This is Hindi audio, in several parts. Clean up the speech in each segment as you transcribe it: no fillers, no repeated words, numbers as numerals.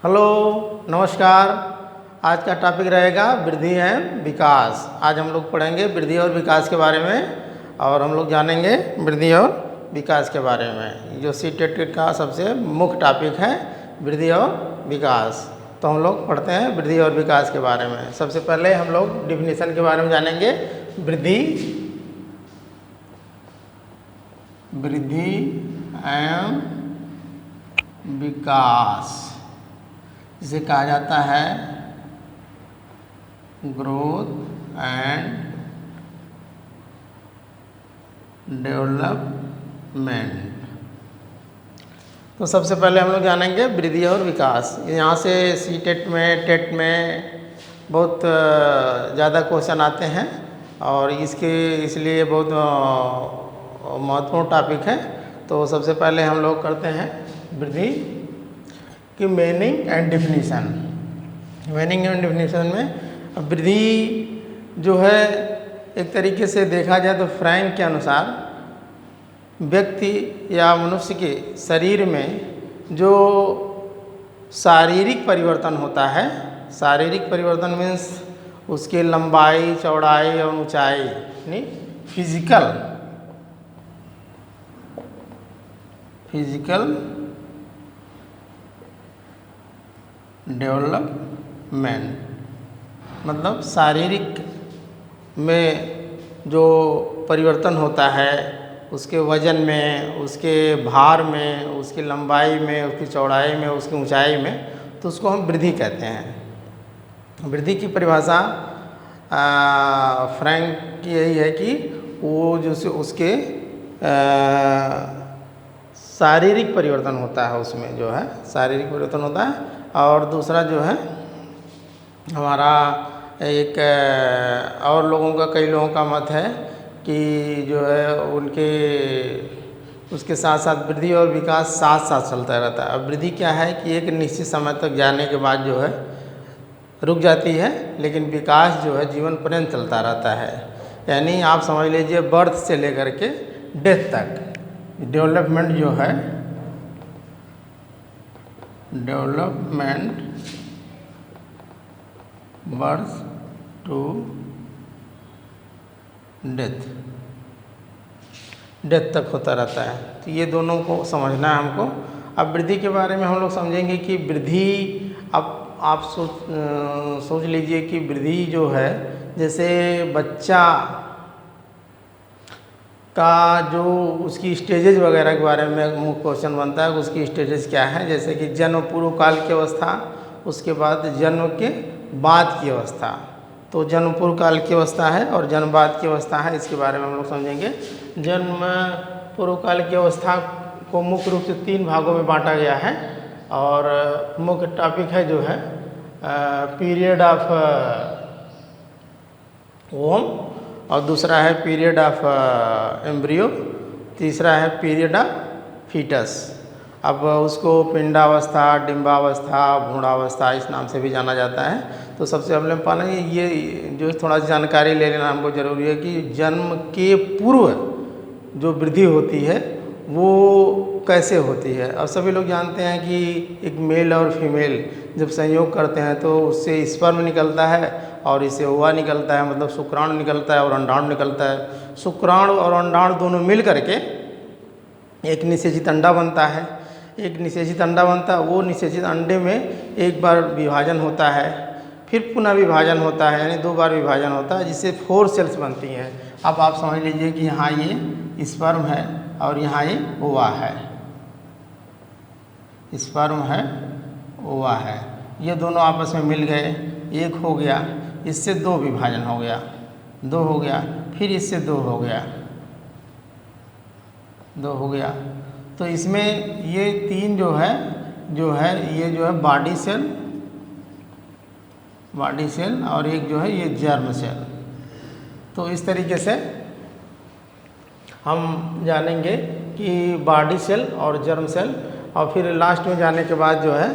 हेलो, नमस्कार। आज का टॉपिक रहेगा वृद्धि एवं विकास। आज हम लोग पढ़ेंगे वृद्धि और विकास के बारे में और हम लोग जानेंगे वृद्धि और विकास के बारे में। जो सी-टेट का सबसे मुख्य टॉपिक है वृद्धि और विकास। तो हम लोग पढ़ते हैं वृद्धि और विकास के बारे में। सबसे पहले हम लोग डिफिनीशन के बारे में जानेंगे। वृद्धि एवं विकास जिसे कहा जाता है ग्रोथ एंड डेवलपमेंट। तो सबसे पहले हम लोग जानेंगे वृद्धि और विकास। यहाँ से सी-टेट में टेट में बहुत ज़्यादा क्वेश्चन आते हैं और इसलिए बहुत महत्वपूर्ण टॉपिक है। तो सबसे पहले हम लोग करते हैं वृद्धि की meaning and definition. Meaning and definition में वृद्धि जो है एक तरीके से देखा जाए तो फ्रैंक के अनुसार व्यक्ति या मनुष्य के शरीर में जो शारीरिक परिवर्तन होता है। शारीरिक परिवर्तन मीन्स उसके लंबाई, चौड़ाई और ऊंचाई, यानी फिजिकल डेवलपमेंट, मतलब शारीरिक में जो परिवर्तन होता है उसके वजन में, उसके भार में, उसकी लंबाई में, उसकी चौड़ाई में, उसकी ऊंचाई में, तो उसको हम वृद्धि कहते हैं। वृद्धि की परिभाषा फ्रैंक की यही है कि वो जो उसके शारीरिक परिवर्तन होता है, उसमें जो है शारीरिक परिवर्तन होता है। और दूसरा जो है हमारा एक और लोगों का, कई लोगों का मत है कि जो है उसके साथ साथ वृद्धि और विकास साथ साथ चलता रहता है। अब वृद्धि क्या है कि एक निश्चित समय तक जाने के बाद जो है रुक जाती है, लेकिन विकास जो है जीवन पर्यंत चलता रहता है। यानी आप समझ लीजिए बर्थ से लेकर के डेथ तक डेवलपमेंट जो है, डेवलपमेंट बर्थ टू डेथ तक होता रहता है। तो ये दोनों को समझना है हमको। अब वृद्धि के बारे में हम लोग समझेंगे कि वृद्धि, अब आप सोच लीजिए कि वृद्धि जो है, जैसे बच्चा का जो उसकी स्टेजेज वगैरह के बारे में मुख्य क्वेश्चन बनता है, उसकी स्टेजेज क्या है। जैसे कि जन्म पूर्व काल की अवस्था, उसके बाद जन्म के बाद की अवस्था। तो जन्म पूर्व काल की अवस्था है और जन्म बाद की अवस्था है, इसके बारे में हम लोग समझेंगे। जन्म पूर्व काल की अवस्था को मुख्य रूप से 3 भागों में बांटा गया है और मुख्य टॉपिक है जो है पीरियड ऑफ वोम, और दूसरा है पीरियड ऑफ एम्ब्रियो, तीसरा है पीरियड ऑफ फीटस। अब उसको पिंडावस्था, डिंबावस्था, भ्रूणावस्था इस नाम से भी जाना जाता है। तो सबसे पहले पहले ये जो थोड़ा जानकारी ले लेना हमको ज़रूरी है कि जन्म के पूर्व जो वृद्धि होती है वो कैसे होती है। और सभी लोग जानते हैं कि एक मेल और फीमेल जब संयोग करते हैं तो उससे स्पर्म निकलता है और इससे ओवा निकलता है, मतलब शुक्राणु निकलता है और अंडाणु निकलता है। शुक्राणु और अंडाणु दोनों मिल करके एक निषेचित अंडा बनता है। एक निषेचित अंडा बनता है, वो निषेचित अंडे में एक बार विभाजन होता है, फिर पुनः विभाजन होता है, यानी 2 बार विभाजन होता है, जिससे 4 सेल्स बनती हैं। अब आप समझ लीजिए कि यहाँ ये स्पर्म है और यहाँ ये ओवा है। स्पर्म है, ओवा है, ये दोनों आपस में मिल गए, एक हो गया, इससे 2 विभाजन हो गया, 2 हो गया, फिर इससे 2 हो गया, 2 हो गया। तो इसमें ये 3 जो है ये जो है बॉडी सेल और एक जो है ये जर्म सेल। तो इस तरीके से हम जानेंगे कि बॉडी सेल और जर्म सेल, और फिर लास्ट में जाने के बाद जो है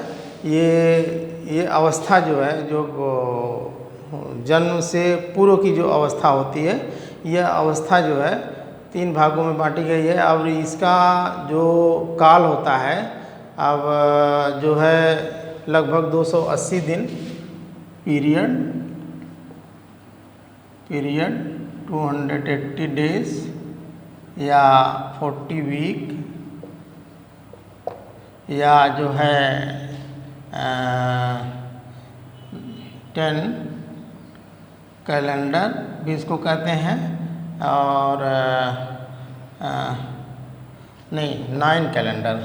ये अवस्था जो है, जो जन्म से पूर्व की जो अवस्था होती है, यह अवस्था जो है 3 भागों में बांटी गई है। अब इसका जो काल होता है, अब जो है लगभग 280 दिन पीरियड 280 डेज या 40 वीक या जो है 10 कैलेंडर भी इसको कहते हैं, और नहीं 9 कैलेंडर,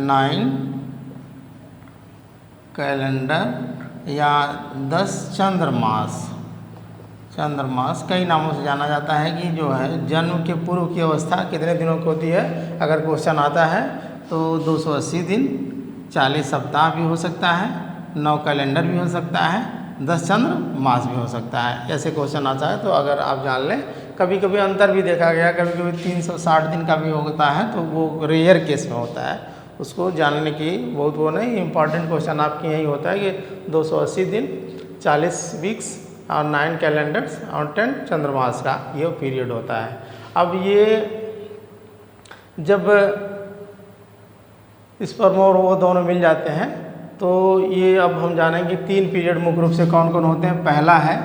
9 कैलेंडर या 10 चंद्रमास कई नामों से जाना जाता है कि जो है जन्म के पूर्व की अवस्था कितने दिनों की होती है। अगर क्वेश्चन आता है तो 280 दिन, 40 सप्ताह भी हो सकता है, 9 कैलेंडर भी हो सकता है, 10 चंद्र मास भी हो सकता है। ऐसे क्वेश्चन आता है तो अगर आप जान लें। कभी कभी अंतर भी देखा गया, कभी कभी 360 दिन का भी होता है, तो वो रेयर केस में होता है, उसको जानने की बहुत वो नहीं। इम्पॉर्टेंट क्वेश्चन आपके यही होता है कि 280 दिन, 40 वीक्स और 9 कैलेंडर्स और 10 चंद्रमास का ये पीरियड होता है। अब ये जब स्पर्म और वो दोनों मिल जाते हैं तो ये अब हम जानेंगे 3 पीरियड मुख्य रूप से कौन कौन होते हैं। पहला है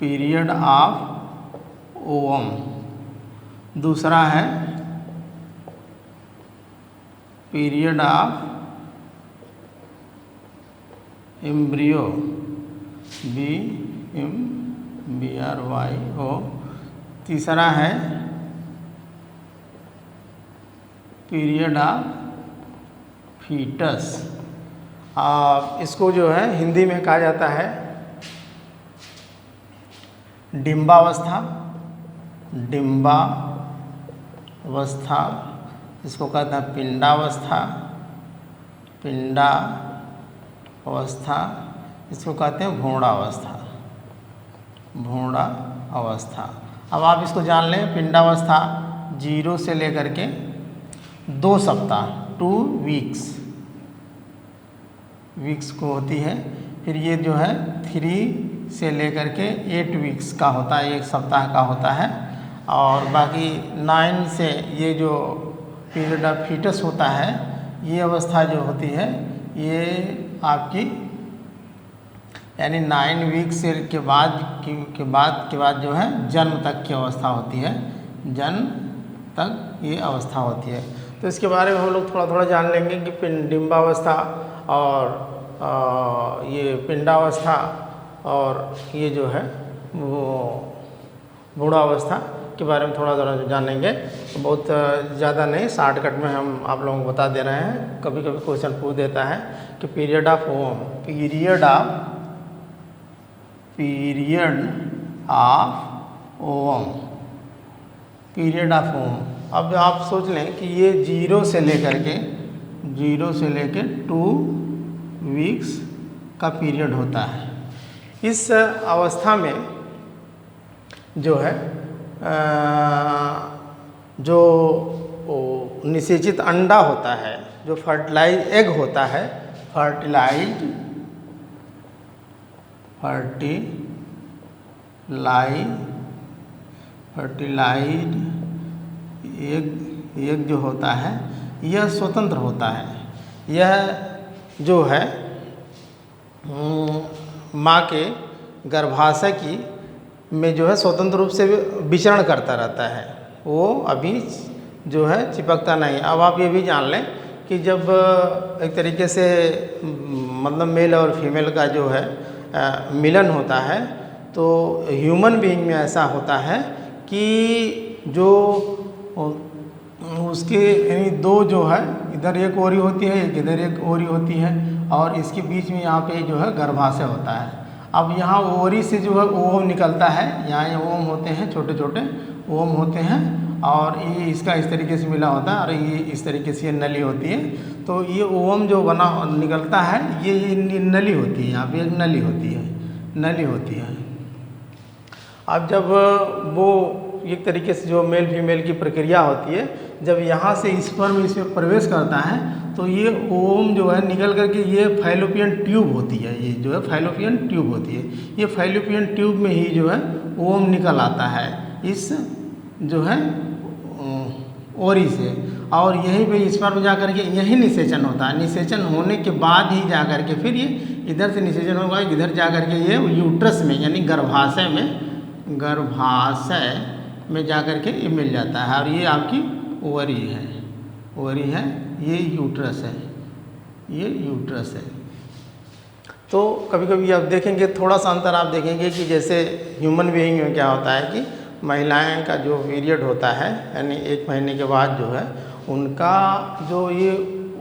पीरियड ऑफ ओवम, दूसरा है पीरियड ऑफ एम्ब्रियो BRYO, तीसरा है पीरियड ऑफ फीटस। इसको जो है हिंदी में कहा जाता है डिम्बावस्था, इसको कहते हैं पिंडावस्था, इसको कहते हैं भ्रूणावस्था। अब आप इसको जान लें, पिंडावस्था 0 से लेकर के 2 सप्ताह 2 वीक्स को होती है। फिर ये जो है 3 से लेकर के 8 वीक्स का होता है, 1 सप्ताह का होता है। और बाकी 9 से ये जो पीरियड ऑफ फीटस होता है, ये अवस्था जो होती है ये आपकी यानी 9 वीक्स के बाद जो है जन्म तक की अवस्था होती है, जन्म तक ये अवस्था होती है। तो इसके बारे में हम लोग थोड़ा थोड़ा जान लेंगे कि डिम्बावस्था और ये पिंडावस्था और ये जो है वो भ्रूणावस्था के बारे में थोड़ा थोड़ा जानेंगे। तो बहुत ज़्यादा नहीं, शॉर्टकट में हम आप लोगों को बता दे रहे हैं। कभी कभी क्वेश्चन पूछ देता है कि पीरियड ऑफ ओवम। अब आप सोच लें कि ये 0 से लेकर के 2 वीक्स का पीरियड होता है। इस अवस्था में जो है जो निषेचित अंडा होता है, जो फर्टिलाइज एग होता है, फर्टिलाइज्ड एग जो होता है यह स्वतंत्र होता है। यह जो है माँ के गर्भाशय में जो है स्वतंत्र रूप से विचरण करता रहता है, वो अभी जो है चिपकता नहीं। अब आप ये भी जान लें कि जब एक तरीके से मतलब मेल और फीमेल का जो है मिलन होता है, तो ह्यूमन बीइंग में ऐसा होता है कि जो उसके यानी 2 जो है, इधर एक ओरी होती है, इधर एक ओरी होती है, और इसके बीच में यहाँ पे जो है गर्भाशय होता है। अब यहाँ ओरी से जो है ओवम निकलता है, यहाँ ये ओवम होते हैं, छोटे छोटे ओवम होते हैं, और ये इसका इस तरीके से मिला होता है, और ये इस तरीके से ये नली होती है। तो ये ओवम जो निकलता है ये नली होती है, यहाँ पे एक नली होती है। अब जब वो एक तरीके से जो मेल फीमेल की प्रक्रिया होती है, जब यहाँ से स्पर्म इसमें प्रवेश करता है तो ये ओवम जो है निकल करके ये फैलोपियन ट्यूब होती है, ये जो है फैलोपियन ट्यूब होती है। ये फैलोपियन ट्यूब में ही जो है ओवम निकल आता है। इस जो है ओरी से, और यहीं पे स्पर्म जा कर के यही निषेचन होता है। निषेचन होने के बाद ही जा कर के फिर ये इधर से निषेचन होगा, इधर जा कर के ये यूट्रस में यानी गर्भाशय में जा कर के ये मिल जाता है। और ये आपकी ओवरी है, ये यूट्रस है। तो कभी कभी आप देखेंगे थोड़ा सा अंतर आप देखेंगे कि जैसे ह्यूमन बीइंग में क्या होता है कि महिलाएं का जो पीरियड होता है यानी 1 महीने के बाद जो है उनका जो ये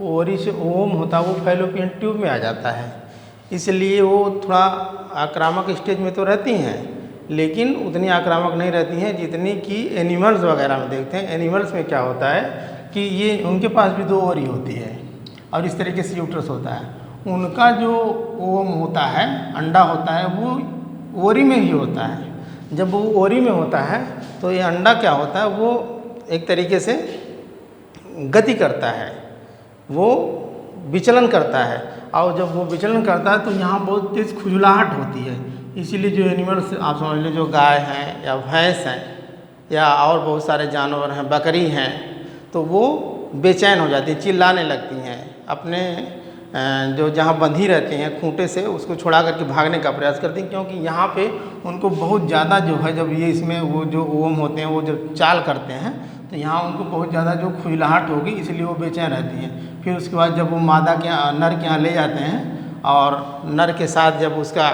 ओवरी से ओवम होता है वो फैलोपियन ट्यूब में आ जाता है। इसलिए वो थोड़ा आक्रामक स्टेज में तो रहती हैं, लेकिन उतनी आक्रामक नहीं रहती हैं जितनी कि एनिमल्स वगैरह में देखते हैं। एनिमल्स में क्या होता है कि ये उनके पास भी 2 ओवरी होती है और इस तरीके से यूट्रस होता है। उनका जो ओवम होता है, अंडा होता है, वो ओरी में ही होता है। जब वो ओरी में होता है तो ये अंडा क्या होता है, वो एक तरीके से गति करता है, वो विचलन करता है। और जब वो विचलन करता है तो यहाँ बहुत तेज़ खुजलाहट होती है। इसीलिए जो एनिमल्स आप समझ लीजिए, जो गाय हैं या भैंस हैं या और बहुत सारे जानवर हैं, बकरी हैं, तो वो बेचैन हो जाती हैं, चिल्लाने लगती हैं, अपने जो जहाँ बंधी रहती हैं खूंटे से उसको छुड़ा करके भागने का प्रयास करती हैं, क्योंकि यहाँ पे उनको बहुत ज़्यादा जो है जब ये इसमें वो जो ओवम होते हैं वो जब चाल करते हैं तो यहाँ उनको बहुत ज़्यादा जो खुजलाहट होगी, इसलिए वो बेचैन रहती हैं। फिर उसके बाद जब वो मादा के नर के यहाँ ले जाते हैं और नर के साथ जब उसका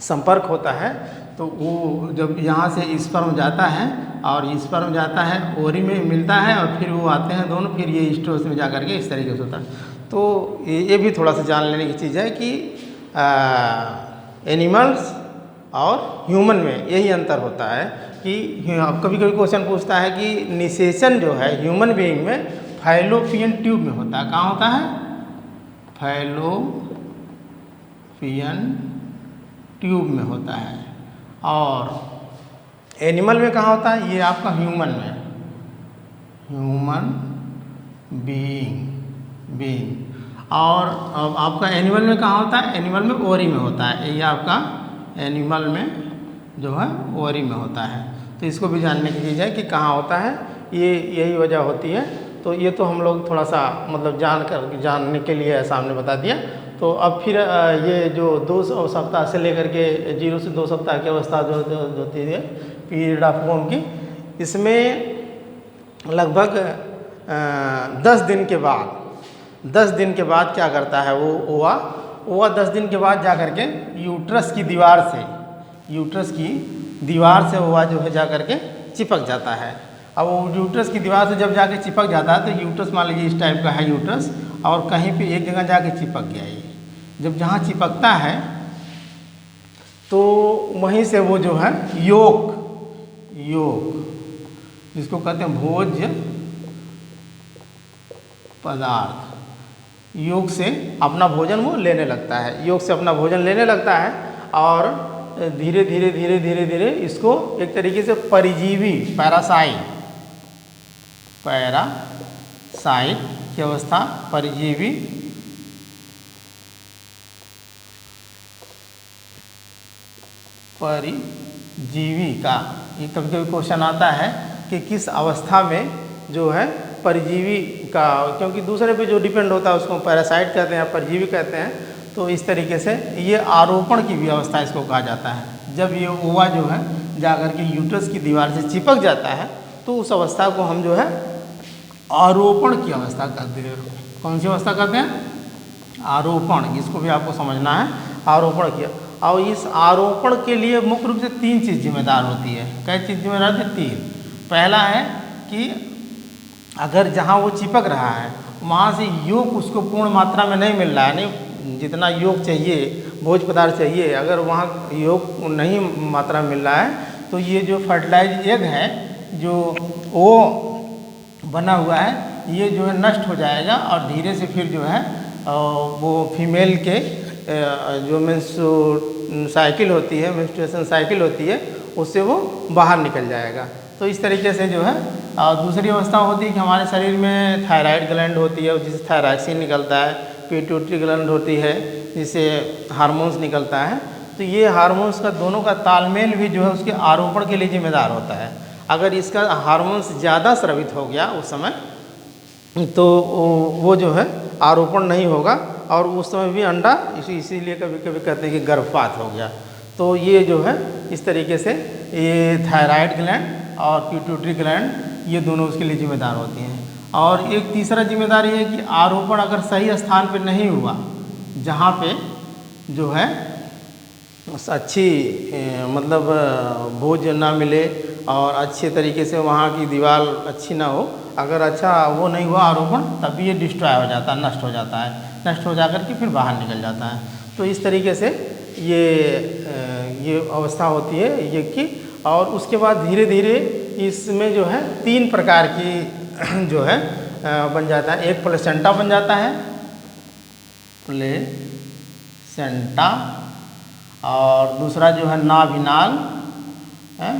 संपर्क होता है तो वो जब यहाँ से स्पर्म जाता है और स्पर्म जाता है ओरी में मिलता है और फिर वो आते हैं दोनों, फिर ये स्टोस में जा कर के इस तरीके से होता है। तो ये भी थोड़ा सा जान लेने की चीज़ है कि एनिमल्स और ह्यूमन में यही अंतर होता है कि कभी कभी क्वेश्चन पूछता है कि निषेचन जो है ह्यूमन बीइंग में फैलोपियन ट्यूब में होता है। कहाँ होता है? फैलोपियन ट्यूब में होता है। और एनिमल में कहाँ होता है? ये आपका ह्यूमन बीइंग। और अब आपका एनिमल में कहाँ होता है? एनिमल में ओवरी में होता है। ये आपका एनिमल में जो है ओवरी में होता है। तो इसको भी जानने की चीज़ है कि कहाँ होता है, ये यही वजह होती है। तो ये तो हम लोग थोड़ा सा मतलब जानने के लिए सामने बता दिया। तो अब फिर ये जो 2 सप्ताह से लेकर के 0 से 2 सप्ताह की अवस्था जो होती है पीरियड ऑफ ओवम की, इसमें लगभग 10 दिन के बाद क्या करता है वो ओवा 10 दिन के बाद जा कर के यूट्रस की दीवार से ओवा जो है जा कर के चिपक जाता है। अब वो यूट्रस की दीवार से जब जाके चिपक जाता है तो यूट्रस मान लीजिए इस टाइप का है यूट्रस, और कहीं पे एक जगह जाके चिपक गया। ये जब जहाँ चिपकता है तो वहीं से वो जो है योक जिसको कहते हैं भोज्य पदार्थ, योग से अपना भोजन वो लेने लगता है। और धीरे धीरे इसको एक तरीके से परिजीवी पैरासाइट की अवस्था, परिजीवी का ये कभी क्वेश्चन आता है कि किस अवस्था में जो है परजीवी का, क्योंकि दूसरे पे जो डिपेंड होता है उसको पैरासाइट कहते हैं या परजीवी कहते हैं। तो इस तरीके से ये आरोपण की भी अवस्था इसको कहा जाता है। जब ये ओवा जो है जाकर के यूट्रस की दीवार से चिपक जाता है तो उस अवस्था को हम जो है आरोपण की अवस्था कहते हैं। कौन सी अवस्था कहते हैं? आरोपण। इसको भी आपको समझना है, आरोपण किया। और इस आरोपण के लिए मुख्य रूप से 3 चीज़ जिम्मेदार होती है। क्या चीज़ जिम्मेदार है? 3। पहला है कि अगर जहाँ वो चिपक रहा है वहाँ से योग उसको पूर्ण मात्रा में नहीं मिल रहा है, नहीं जितना योग चाहिए, भोज्य पदार्थ चाहिए, अगर वहाँ योग नहीं मात्रा में मिल रहा है तो ये जो फर्टिलाइज एग है जो वो बना हुआ है ये जो है नष्ट हो जाएगा और धीरे से फिर जो है वो फीमेल के जो मेंस्ट्रुएशन साइकिल होती है उससे वो बाहर निकल जाएगा। तो इस तरीके से जो है दूसरी अवस्था होती है कि हमारे शरीर में थायराइड ग्लैंड होती है जिससे थायरॉक्सिन निकलता है, पिट्यूटरी ग्लैंड होती है जिससे हार्मोन्स निकलता है। तो ये हार्मोन्स का दोनों का तालमेल भी जो है उसके आरोपण के लिए जिम्मेदार होता है। अगर इसका हार्मोन्स ज़्यादा स्रावित हो गया उस समय तो वो जो है आरोपण नहीं होगा और उस समय भी अंडा इसीलिए कभी कभी कहते हैं कि गर्भपात हो गया। तो ये जो है इस तरीके से ये थायराइड ग्लैंड और पिट्यूटरी ग्लैंड ये दोनों उसके लिए जिम्मेदार होती हैं। और एक तीसरा जिम्मेदार ये है कि आरोपण अगर सही स्थान पे नहीं हुआ, जहाँ पे जो है अच्छी मतलब भोज ना मिले और अच्छे तरीके से वहाँ की दीवार अच्छी ना हो, अगर अच्छा वो नहीं हुआ आरोपण, तभी ये डिस्ट्रॉय हो जाता है, नष्ट हो जाता है, नष्ट हो जाकर के फिर बाहर निकल जाता है। तो इस तरीके से ये अवस्था होती है ये की। और उसके बाद धीरे धीरे इसमें जो है 3 प्रकार की जो है बन जाता है। एक प्लेसेंटा बन जाता है, प्लेसेंटा, और दूसरा जो है नाभिनाल है,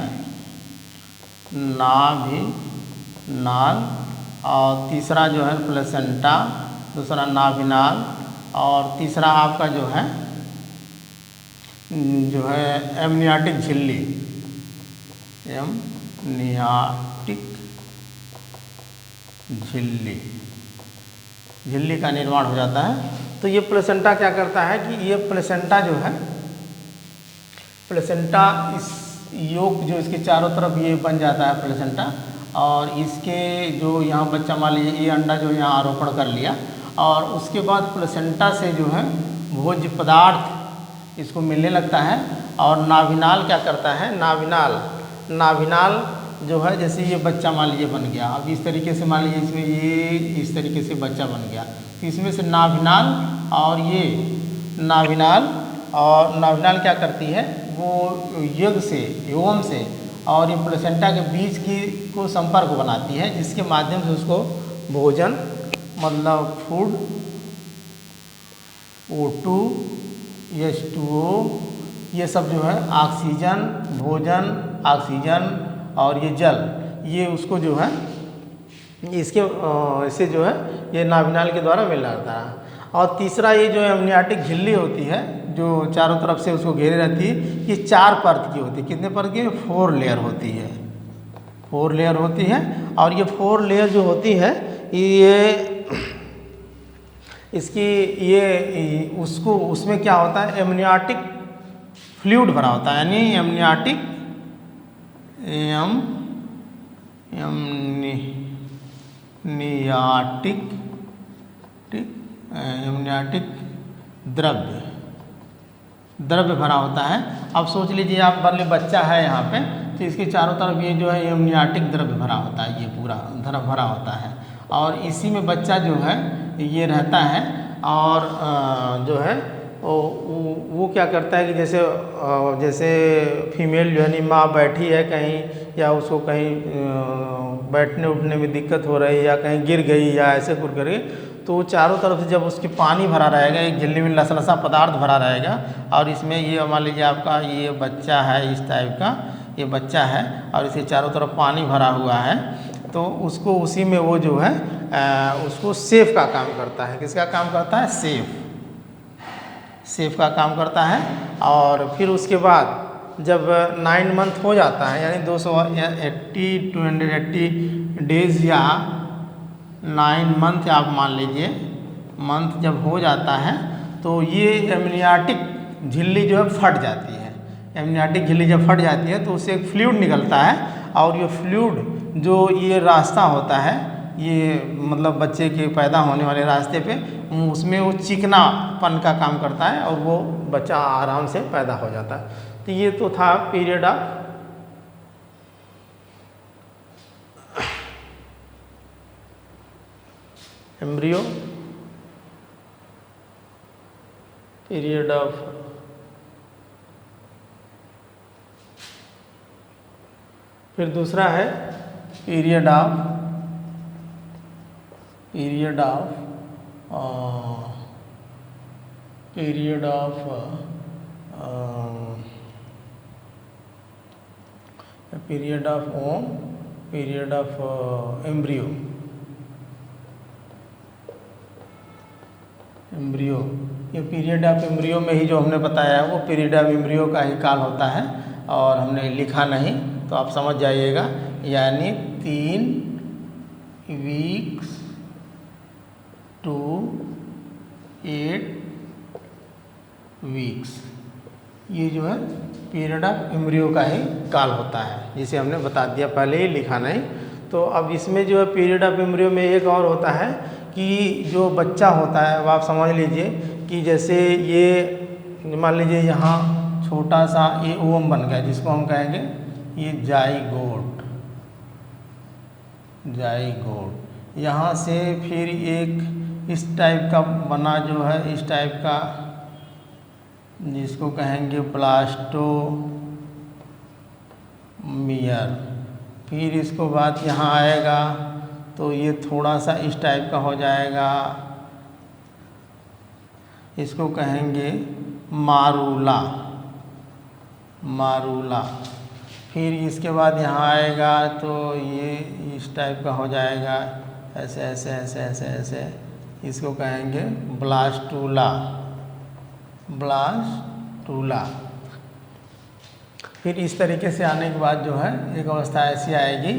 नाभिनाल, और तीसरा जो है प्लेसेंटा, दूसरा नाभिनाल, और तीसरा आपका जो है एमनियाटिक झिल्ली, एमनियाटिक झिल्ली का निर्माण हो जाता है। तो ये प्लेसेंटा क्या करता है कि ये प्लेसेंटा जो है, प्लेसेंटा इस योग जो इसके चारों तरफ ये बन जाता है प्लेसेंटा, और इसके जो यहाँ बच्चा मान लीजिए ये अंडा जो यहाँ आरोपण कर लिया, और उसके बाद प्लेसेंटा से जो है भोज्य पदार्थ इसको मिलने लगता है। और नाभिनाल क्या करता है, नाभिनाल जो है जैसे ये बच्चा मान लीजिए बन गया, अब इस तरीके से मान लीजिए इसमें ये इस तरीके से बच्चा बन गया, तो इसमें से नाभिनाल और ये नाभिनाल क्या करती है, वो एवम से और ये प्लेसेंटा के बीच को संपर्क बनाती है, जिसके माध्यम से उसको भोजन मतलब फूड O2 H2O ये सब जो है ऑक्सीजन, भोजन, ऑक्सीजन और ये जल, ये उसको जो है इससे जो है ये नाभिनाल के द्वारा मिल जाता है। और तीसरा ये जो एमनियाटिक झिल्ली होती है जो चारों तरफ से उसको घेरे रहती है, ये 4 परत की होती है। कितने परत की? 4 लेयर होती है, 4 लेयर होती है। और ये 4 लेयर जो होती है ये इसकी ये उसमें क्या होता है, एमनियाटिक फ्लूइड भरा होता है, यानी एमनियाटिक द्रव्य भरा होता है। अब सोच लीजिए आप मान लीजिए बच्चा है यहाँ पे, तो इसके चारों तरफ ये जो है एमनियाटिक द्रव्य भरा होता है, ये पूरा द्रव्य भरा होता है, और इसी में बच्चा जो है ये रहता है। और जो है वो क्या करता है कि जैसे फीमेल जो है माँ बैठी है कहीं, या उसको कहीं बैठने उठने में दिक्कत हो रही है, या कहीं गिर गई या ऐसे कुछ करके, तो चारों तरफ से जब उसके पानी भरा रहेगा, एक झिल्ली में लसलसा पदार्थ भरा रहेगा, और इसमें ये मान लीजिए आपका ये बच्चा है, इस टाइप का ये बच्चा है, और इसके चारों तरफ पानी भरा हुआ है, तो उसको उसी में वो जो है उसको सेफ का काम करता है। किसका काम करता है? सेफ का काम करता है। और फिर उसके बाद जब 9 मंथ हो जाता है, यानी 280 डेज या 9 मंथ आप मान लीजिए, मंथ जब हो जाता है तो ये एमनियाटिक झिल्ली जो है फट जाती है। एमनियाटिक झिल्ली जब फट जाती है तो उससे एक फ्लूइड निकलता है, और ये फ्लूइड जो ये रास्ता होता है, ये मतलब बच्चे के पैदा होने वाले रास्ते पे, उसमें वो चिकनापन का काम करता है, और वो बच्चा आराम से पैदा हो जाता है। तो ये तो था period of embryo, period of फिर दूसरा है period of period of embryo. ये पीरियड ऑफ एम्ब्रियो में ही जो हमने बताया है वो पीरियड ऑफ एम्ब्रियो का ही काल होता है, और हमने लिखा नहीं, तो आप समझ जाइएगा यानी 3 वीक्स टू 8 वीक्स, ये जो है पीरियड ऑफ एम्ब्रियो का ही काल होता है, जिसे हमने बता दिया, पहले ही लिखा नहीं। तो अब इसमें जो है पीरियड ऑफ एम्ब्रियो में एक और होता है कि जो बच्चा होता है, वो आप समझ लीजिए कि जैसे ये मान लीजिए यहाँ छोटा सा ये ओवम बन गया, जिसको हम कहेंगे ये जाइगोट, जाइगोट। यहाँ से फिर एक इस टाइप का बना जो है, इस टाइप का, जिसको कहेंगे ब्लास्टोमियर। फिर इसको बाद यहाँ आएगा तो ये थोड़ा सा इस टाइप का हो जाएगा, इसको कहेंगे मारूला, मारूला। फिर इसके बाद यहाँ आएगा तो ये इस टाइप का हो जाएगा, ऐसे ऐसे ऐसे ऐसे ऐसे, इसको कहेंगे ब्लास्टूला, ब्लास्टूला। फिर इस तरीके से आने के बाद जो है एक अवस्था ऐसी आएगी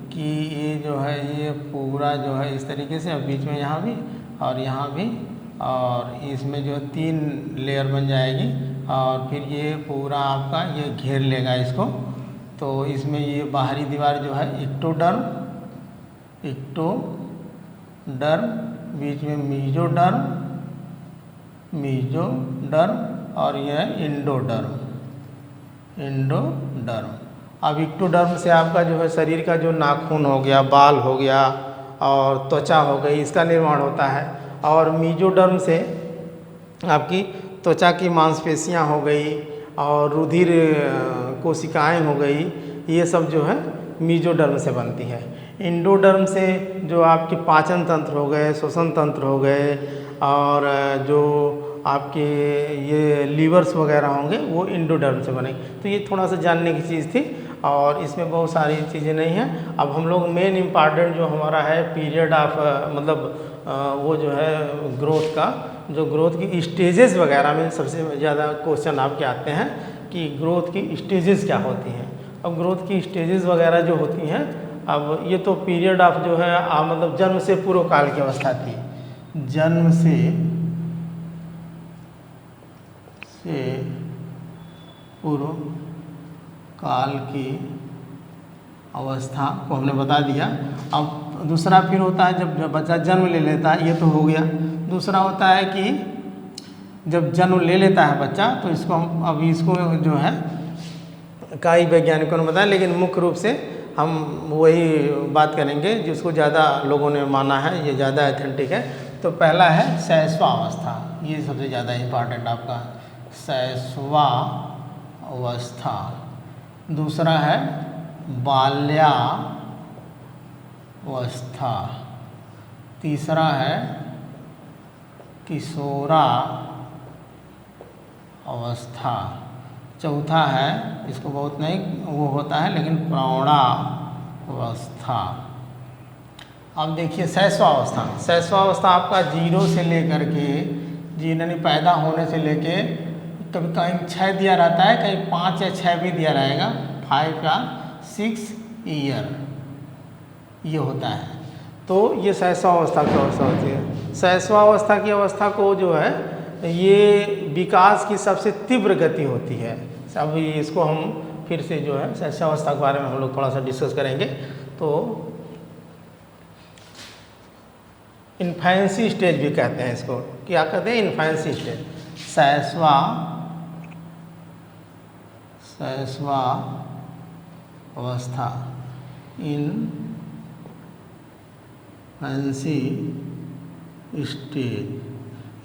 कि ये जो है ये पूरा जो है इस तरीके से, अब बीच में यहाँ भी और यहाँ भी, और इसमें जो 3 लेयर बन जाएगी, और फिर ये पूरा आपका ये घेर लेगा इसको। तो इसमें ये बाहरी दीवार जो है एक्टोडर्म, एक्टोडर्म, बीच में मीजोडर्म, मीजोडर्म, और यह इंडोडर्म, इंडोडर्म। अब एक्टोडर्म से आपका जो है शरीर का जो नाखून हो गया, बाल हो गया और त्वचा हो गई, इसका निर्माण होता है। और मीजोडर्म से आपकी त्वचा की मांसपेशियां हो गई और रुधिर कोशिकाएं हो गई, ये सब जो है मीजोडर्म से बनती है। इंडोडर्म से जो आपके पाचन तंत्र हो गए, श्वसन तंत्र हो गए, और जो आपके ये लीवर्स वगैरह होंगे वो इंडोडर्म से बनेंगे। तो ये थोड़ा सा जानने की चीज़ थी, और इसमें बहुत सारी चीज़ें नहीं हैं। अब हम लोग मेन इम्पॉर्टेंट जो हमारा है पीरियड ऑफ मतलब वो जो है ग्रोथ का, जो ग्रोथ की स्टेजेस वगैरह में सबसे ज़्यादा क्वेश्चन आपके आते हैं कि ग्रोथ की स्टेजेस क्या होती हैं। अब ग्रोथ की स्टेजेस वगैरह जो होती हैं, अब ये तो पीरियड ऑफ जो है मतलब जन्म से पूर्व काल की अवस्था थी, जन्म से पूर्व काल की अवस्था को हमने बता दिया। अब दूसरा फिर होता है जब बच्चा जन्म ले लेता है, ये तो हो गया। दूसरा होता है कि जब जन्म ले लेता है बच्चा, तो इसको हम अभी इसको जो है कई वैज्ञानिकों ने बताया, लेकिन मुख्य रूप से हम वही बात करेंगे जिसको ज़्यादा लोगों ने माना है, ये ज़्यादा ऑथेंटिक है। तो पहला है शैशवावस्था, ये सबसे ज़्यादा इम्पॉर्टेंट आपका शैशवावस्था। दूसरा है बाल्यावस्था। तीसरा है किशोरा अवस्था। चौथा है, इसको बहुत नहीं वो होता है, लेकिन प्रौढ़ावस्था। अब देखिए शैशवावस्था। शैशवावस्था आपका 0 से लेकर के, यानी पैदा होने से लेके, कभी कहीं 6 दिया रहता है, कहीं 5 या 6 भी दिया रहेगा, 5 या 6 ईयर ये होता है। तो ये शैशवावस्था की अवस्था होती है। शैशवावस्था की अवस्था को जो है ये विकास की सबसे तीव्र गति होती है। अब इसको हम फिर से जो है शैशवावस्था के बारे में हम लोग थोड़ा सा डिस्कस करेंगे। तो इन्फेंसी स्टेज भी कहते हैं इसको, क्या कहते हैं? Infancy stage. शैशवावस्था,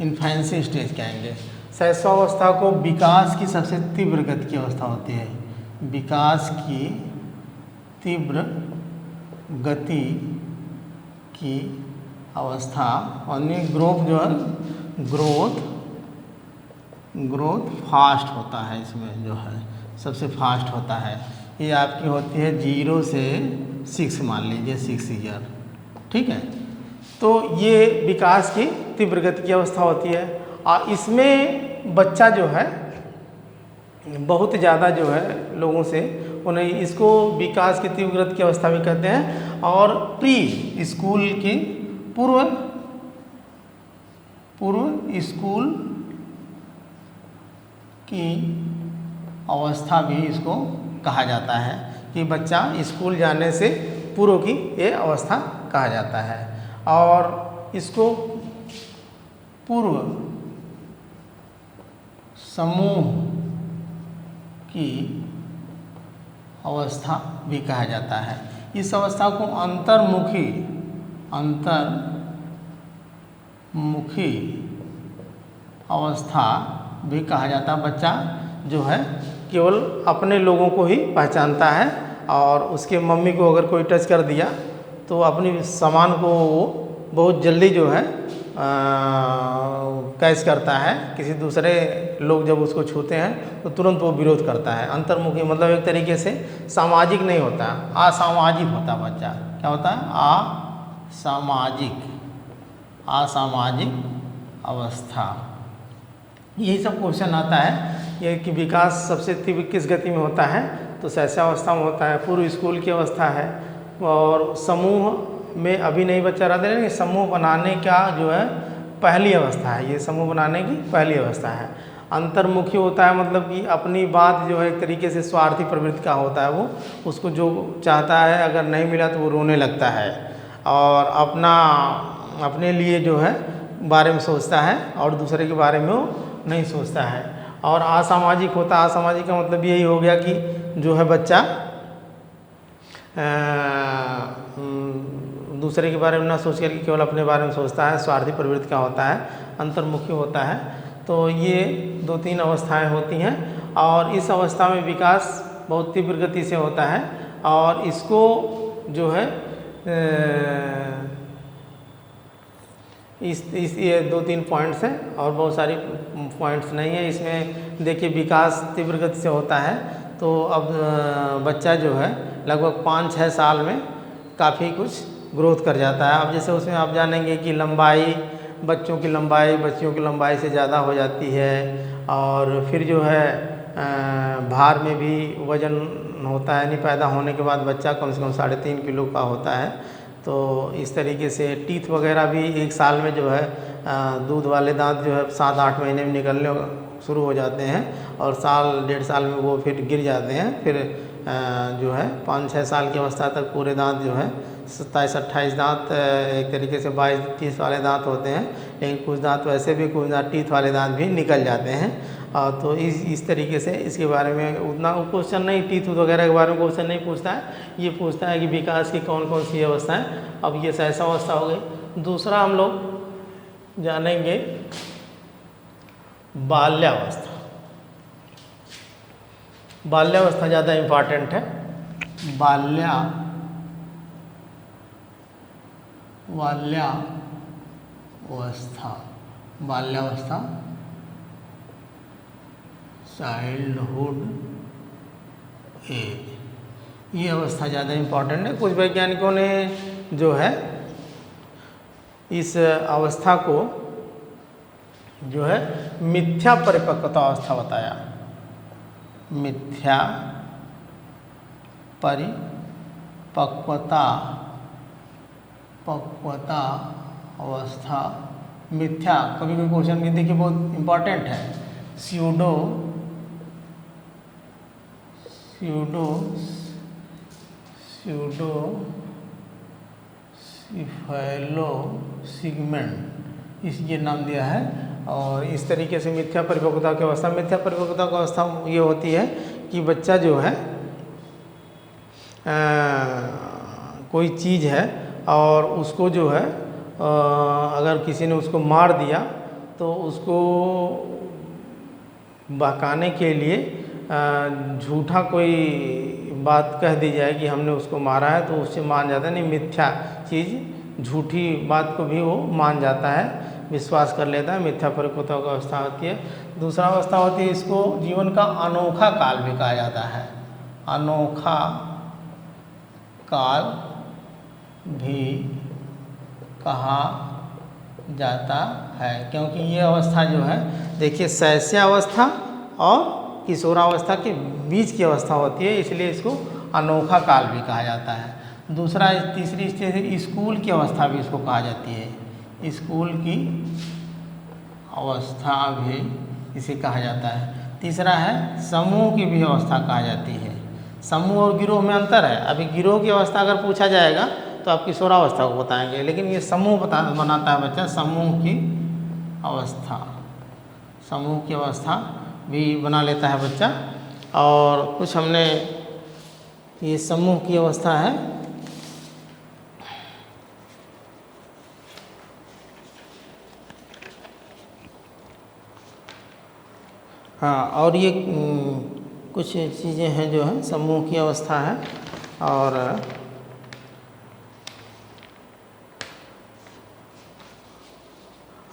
इन्फेंसी स्टेज कहेंगे। शैशवावस्था को विकास की सबसे तीव्र गति की अवस्था होती है। विकास की तीव्र गति की अवस्था, और ग्रोथ जो है ग्रोथ फास्ट होता है, इसमें जो है सबसे फास्ट होता है। ये आपकी होती है 0 से 6, मान लीजिए 6 ईयर, ठीक है। तो ये विकास की तीव्र गति की अवस्था होती है, और इसमें बच्चा जो है बहुत ज़्यादा जो है लोगों से उन्हें इसको विकास की तीव्र गति की अवस्था भी कहते हैं। और प्री स्कूल की पूर्व स्कूल की अवस्था भी इसको कहा जाता है कि बच्चा स्कूल जाने से पूर्व की ये अवस्था कहा जाता है। और इसको पूर्व समूह की अवस्था भी कहा जाता है। इस अवस्था को अंतर्मुखी अवस्था भी कहा जाता है। बच्चा जो है केवल अपने लोगों को ही पहचानता है और उसके मम्मी को अगर कोई टच कर दिया तो अपनी सामान को वो बहुत जल्दी जो है कैच करता है। किसी दूसरे लोग जब उसको छूते हैं तो तुरंत वो विरोध करता है। अंतर्मुखी मतलब एक तरीके से सामाजिक नहीं होता, असामाजिक होता बच्चा। क्या होता है? असामाजिक अवस्था। यही सब क्वेश्चन आता है ये कि विकास सबसे तीव्र किस गति में होता है, तो शैशवावस्था में होता है। पूर्व स्कूल की अवस्था है और समूह में अभी नहीं बच्चा रहता है, समूह बनाने का जो है पहली अवस्था है। ये समूह बनाने की पहली अवस्था है। अंतर्मुखी होता है मतलब कि अपनी बात जो है एक तरीके से स्वार्थी प्रवृत्ति का होता है। वो उसको जो चाहता है अगर नहीं मिला तो वो रोने लगता है और अपने लिए जो है बारे में सोचता है और दूसरे के बारे में वो नहीं सोचता है। और असामाजिक होता है। असामाजिक का मतलब यही हो गया कि जो है बच्चा दूसरे के बारे में ना सोच करके केवल अपने बारे में सोचता है, स्वार्थी प्रवृत्ति का होता है, अंतर्मुखी होता है। तो ये 2-3 अवस्थाएं होती हैं और इस अवस्था में विकास बहुत तीव्र गति से होता है। और इसको जो है इस ये 2-3 पॉइंट्स हैं और बहुत सारी पॉइंट्स नहीं है इसमें। देखिए विकास तीव्र गति से होता है तो अब बच्चा जो है लगभग 5-6 साल में काफ़ी कुछ ग्रोथ कर जाता है। अब जैसे उसमें आप जानेंगे कि लंबाई, बच्चियों की लंबाई से ज़्यादा हो जाती है। और फिर जो है भार में भी वज़न होता है। नहीं, पैदा होने के बाद बच्चा कम से कम 3.5 किलो का होता है। तो इस तरीके से टीथ वगैरह भी 1 साल में जो है दूध वाले दांत जो है 7-8 महीने में निकलने शुरू हो जाते हैं और 1-1.5 साल में वो फिर गिर जाते हैं। फिर जो है 5-6 साल की अवस्था तक पूरे दांत जो है 27-28 दांत एक तरीके से 22-30 वाले दांत होते हैं। लेकिन कुछ दांत वैसे भी, कुछ दांत टीथ वाले दांत भी निकल जाते हैं। तो इस तरीके से इसके बारे में उतना क्वेश्चन नहीं, टीथ वगैरह के बारे में क्वेश्चन नहीं पूछता है। ये पूछता है कि विकास की कौन कौन सी अवस्थाएं। अब ये शैशवावस्था हो गई। दूसरा हम लोग जानेंगे बाल्यावस्था। बाल्यावस्था ज़्यादा इम्पॉर्टेंट है। बाल्यावस्था चाइल्डहुड एज, ये अवस्था ज़्यादा इम्पॉर्टेंट है। कुछ वैज्ञानिकों ने जो है इस अवस्था को जो है मिथ्या परिपक्वता अवस्था बताया। मिथ्या परिपक्वता अवस्था। मिथ्या, कभी कोई क्वेश्चन भी देखिए बहुत इम्पॉर्टेंट है। स्यूडो सिफेलो सिगमेंट, इस ये नाम दिया है। और इस तरीके से मिथ्या परिपक्वता की अवस्था की अवस्था ये होती है कि बच्चा जो है कोई चीज़ है और उसको जो है अगर किसी ने उसको मार दिया तो उसको बहकाने के लिए झूठा कोई बात कह दी जाए कि हमने उसको मारा है तो उससे मान जाता है। नहीं, मिथ्या चीज़, झूठी बात को भी वो मान जाता है, विश्वास कर लेता है। मिथ्या परिपक्वता की अवस्था होती है। दूसरा अवस्था होती है, इसको जीवन का अनोखा काल भी कहा जाता है। अनोखा काल भी कहा जाता है क्योंकि ये अवस्था जो है, देखिए शैशवावस्था और किशोरावस्था के बीच की अवस्था होती है, इसलिए इसको अनोखा काल भी कहा जाता है। दूसरा तीसरी स्टेज है स्कूल की अवस्था भी इसको कहा जाती है, स्कूल की अवस्था भी इसे कहा जाता है। तीसरा है समूह की भी अवस्था कहा जाती है। समूह और गिरोह में अंतर है। अभी गिरोह की अवस्था अगर पूछा जाएगा तो आप किशोरावस्था को बताएंगे, लेकिन ये समूह बनाता है बच्चा, समूह की अवस्था, समूह की अवस्था भी बना लेता है बच्चा। और कुछ हमने ये समूह की अवस्था है, हाँ, और ये कुछ चीज़ें हैं जो है समूह की अवस्था है। और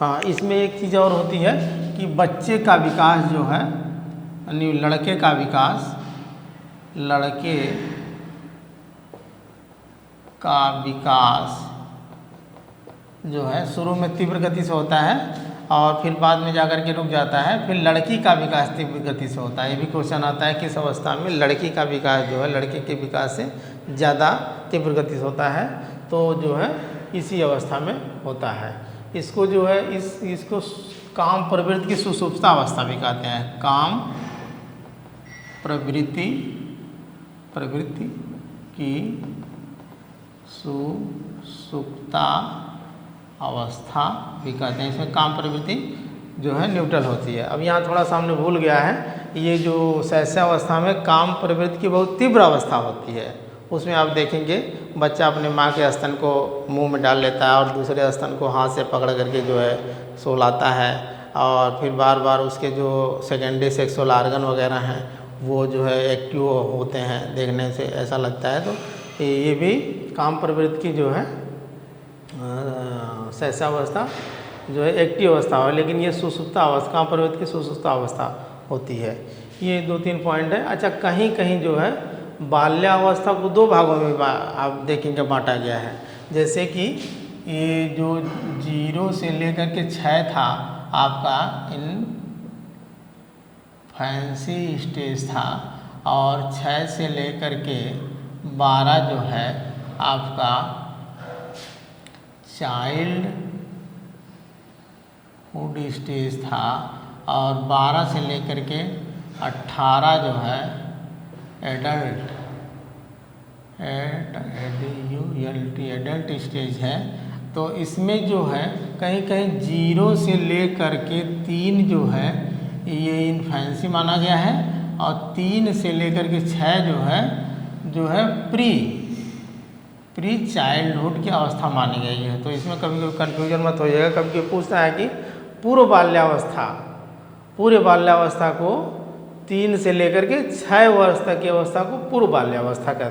हाँ, इसमें एक चीज़ और होती है कि बच्चे का विकास जो है, यानी लड़के का विकास, लड़के का विकास जो है शुरू में तीव्र गति से होता है और फिर बाद में जाकर के रुक जाता है। फिर लड़की का विकास तीव्र गति से होता है। ये भी क्वेश्चन आता है किस अवस्था में लड़की का विकास जो है लड़के के विकास से ज़्यादा तीव्र गति से होता है, तो जो है इसी अवस्था में होता है। इसको जो है इसको काम प्रवृत्ति की सुषुप्ता अवस्था भी कहते हैं। काम प्रवृत्ति की सुषुप्ता अवस्था भी कहते हैं। इसमें काम प्रवृत्ति जो है न्यूट्रल होती है। अब यहाँ थोड़ा सा हमने भूल गया है, ये जो शैशवावस्था में काम प्रवृत्ति की बहुत तीव्र अवस्था होती है, उसमें आप देखेंगे बच्चा अपने माँ के स्तन को मुंह में डाल लेता है और दूसरे स्तन को हाथ से पकड़ करके जो है सुलाता है, और फिर बार बार उसके जो सेकेंडरी सेक्सुअल आर्गन वगैरह हैं वो जो है एक्टिव होते हैं, देखने से ऐसा लगता है। तो ये भी काम प्रवृत्ति की जो है शैशवावस्था जो है एक्टिव अवस्था हो, लेकिन ये सुषुप्ता अवस्था, काम प्रवृत्ति की सुषुप्ता अवस्था होती है। ये 2-3 पॉइंट है। अच्छा, कहीं कहीं जो है बाल्यावस्था को 2 भागों में आप देखेंगे बांटा गया है। जैसे कि ये जो 0 से लेकर के 6 था आपका इन्फेंसी स्टेज था, और 6 से लेकर के 12 जो है आपका चाइल्डहुड स्टेज था, और 12 से लेकर के 18 जो है एडल्ट स्टेज है। तो इसमें जो है कहीं कहीं 0 से लेकर के 3 जो है ये इन्फेंसी माना गया है, और 3 से लेकर के 6 जो है प्री चाइल्डहुड की अवस्था मानी गई है। तो इसमें कभी कभी कन्फ्यूजन मत होइएगा। कभी कभी पूछता है कि पूरे बाल्यावस्था को 3 से लेकर के 6 वर्ष तक की अवस्था को पूर्व बाल्यावस्था कहते हैं।